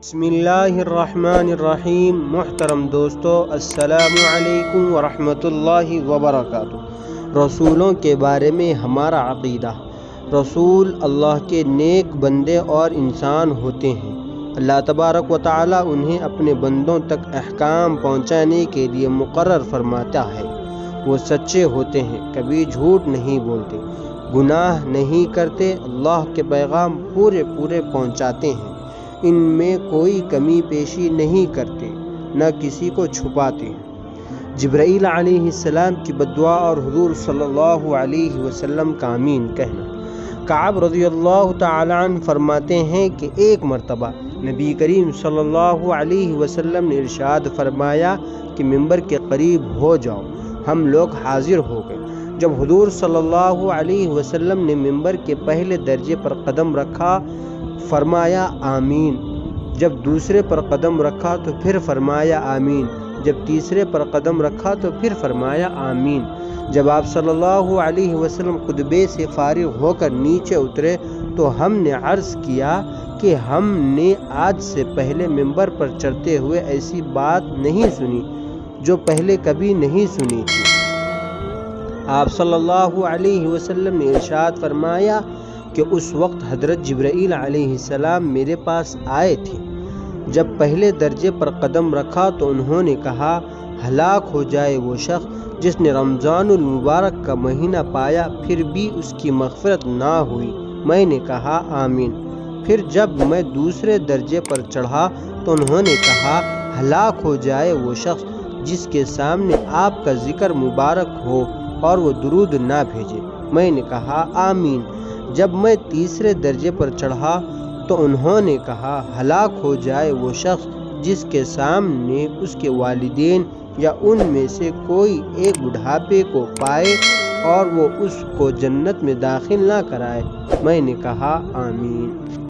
بسم اللہ الرحمن الرحیم۔ محترم دوستو، السلام علیکم ورحمۃ اللہ وبرکاتہ۔ رسولوں کے بارے میں ہمارا عقیدہ۔ رسول اللہ کے نیک بندے اور انسان ہوتے ہیں۔ اللہ تبارک و تعالی انہیں اپنے بندوں تک احکام پہنچانے کے لیے مقرر فرماتا ہے۔ وہ سچے ہوتے ہیں، کبھی جھوٹ نہیں بولتے، گناہ نہیں کرتے، اللہ کے پیغام پورے پہنچاتے ہیں، ان میں کوئی کمی پیشی نہیں کرتے، نہ کسی کو چھپاتے ہیں۔ جبرائیل علیہ السلام کی بددعا اور حضور صلی اللہ علیہ وسلم کا آمین کہنا۔ کعب رضی اللہ تعالی عنہ فرماتے ہیں کہ ایک مرتبہ نبی کریم صلی اللہ علیہ وسلم نے ارشاد فرمایا کہ ممبر کے قریب ہو جاؤ۔ ہم لوگ حاضر ہو گئے۔ جب حضور صلی اللہ علیہ وسلم نے ممبر کے پہلے درجے پر قدم رکھا، فرمایا آمین۔ جب دوسرے پر قدم رکھا تو پھر فرمایا آمین۔ جب تیسرے پر قدم رکھا تو پھر فرمایا آمین۔ جب آپ صلی اللہ علیہ وسلم خطبے سے فارغ ہو کر نیچے اترے تو ہم نے عرض کیا کہ ہم نے آج سے پہلے ممبر پر چڑھتے ہوئے ایسی بات نہیں سنی جو پہلے کبھی نہیں سنی تھی۔ آپ صلی اللہ علیہ وسلم نے ارشاد فرمایا کہ اس وقت حضرت جبرائیل علیہ السلام میرے پاس آئے تھے۔ جب پہلے درجے پر قدم رکھا تو انہوں نے کہا، ہلاک ہو جائے وہ شخص جس نے رمضان المبارک کا مہینہ پایا پھر بھی اس کی مغفرت نہ ہوئی۔ میں نے کہا آمین۔ پھر جب میں دوسرے درجے پر چڑھا تو انہوں نے کہا، ہلاک ہو جائے وہ شخص جس کے سامنے آپ کا ذکر مبارک ہو اور وہ درود نہ بھیجے۔ میں نے کہا آمین۔ جب میں تیسرے درجے پر چڑھا تو انہوں نے کہا، ہلاک ہو جائے وہ شخص جس کے سامنے اس کے والدین یا ان میں سے کوئی ایک بڑھاپے کو پائے اور وہ اس کو جنت میں داخل نہ کرائے۔ میں نے کہا آمین۔